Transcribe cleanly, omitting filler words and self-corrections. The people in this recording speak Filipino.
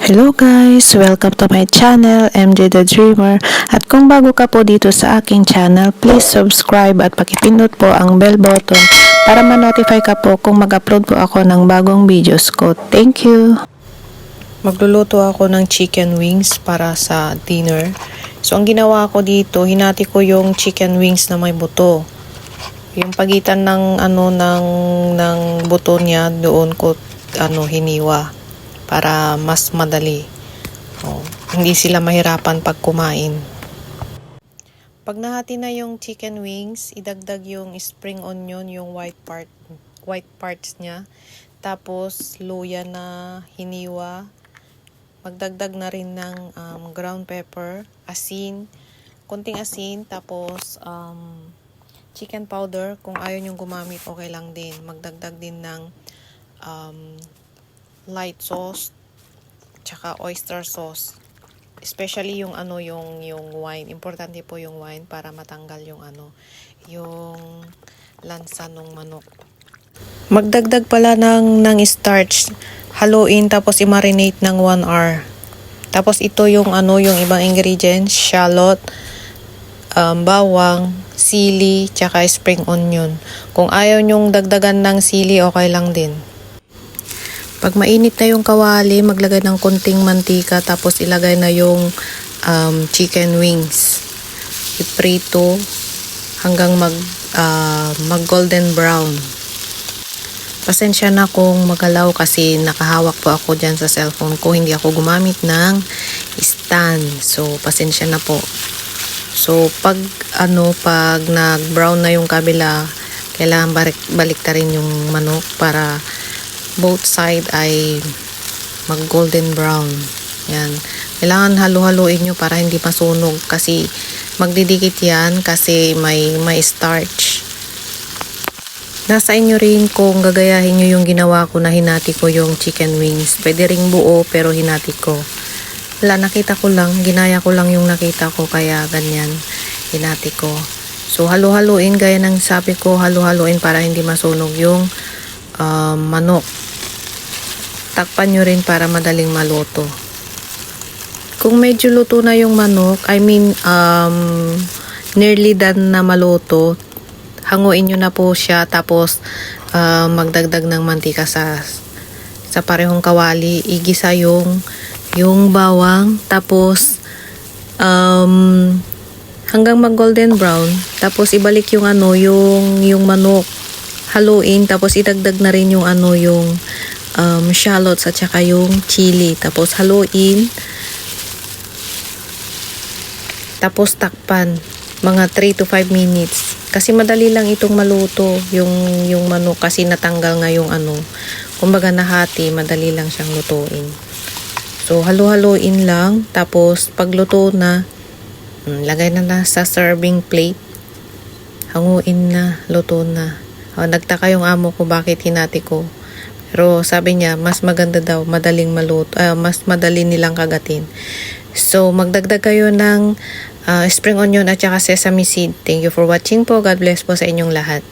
Hello guys! Welcome to my channel, MJ the Dreamer. At kung bago ka po dito sa aking channel, please subscribe at pakipindot po ang bell button para ma-notify ka po kung mag-upload po ako ng bagong videos ko. Thank you! Magluluto ako ng chicken wings para sa dinner. So ang ginawa ko dito, hinati ko yung chicken wings na may buto. Yung pagitan ng ng buto niya doon ko hiniwa para mas madali. Hindi sila mahirapan pag kumain. Pag nahati na yung chicken wings, idagdag yung spring onion, yung white parts niya. Tapos luya na hiniwa. Magdagdag na rin ng ground pepper, asin, konting asin, tapos chicken powder. Kung ayaw nyong gumamit, okay lang din. Magdagdag din ng light sauce tsaka oyster sauce, especially yung yung wine. Importante po yung wine para matanggal yung yung lansa ng manok. Magdagdag pala ng starch, haluin tapos i-marinate ng 1 hour. Tapos ito yung yung ibang ingredients, shallot, bawang, sili tsaka spring onion. Kung ayaw nyong dagdagan ng sili, okay lang din. Pag mainit na yung kawali, maglagay ng konting mantika, tapos ilagay na yung chicken wings. Iprito hanggang mag golden brown. Pasensya na kung magalaw kasi nakahawak po ako dyan sa cellphone ko. Hindi ako gumamit ng stand. So, pasensya na po. So, pag nag-brown na yung kabila, kailangan balik ta rin yung manok para both side ay mag golden brown. Yan. Kailangan halo-haloin nyo para hindi masunog kasi magdidikit yan kasi may starch. Nasa inyo rin kung gagayahin nyo yung ginawa ko na hinati ko yung chicken wings. Pwede ring buo pero hinati ko. Wala, nakita ko lang. Ginaya ko lang yung nakita ko kaya ganyan. Hinati ko. So halo-haloin gaya ng sabi ko, halo-haloin para hindi masunog yung manok. Takpan nyo rin para madaling maluto. Kung medyo luto na yung manok, nearly done na maluto, hanguin nyo na po siya, tapos magdagdag ng mantika sa parehong kawali, igisa yung bawang, tapos hanggang mag golden brown, tapos ibalik yung yung manok, haluin, tapos idagdag na rin yung yung shallots at saka yung chili, tapos haluin, tapos takpan mga 3 to 5 minutes kasi madali lang itong maluto yung manok kasi natanggal nga yung kumbaga nahati, madali lang siyang lutuin. So halo-haloin lang, tapos pagluto na, lagay na sa serving plate, hanguin na, luto na. Nagtaka yung amo ko bakit hinati ko. Pero sabi niya, mas maganda daw, madaling maluto, mas madali nilang kagatin. So, magdagdag kayo ng spring onion at saka sesame seed. Thank you for watching po. God bless po sa inyong lahat.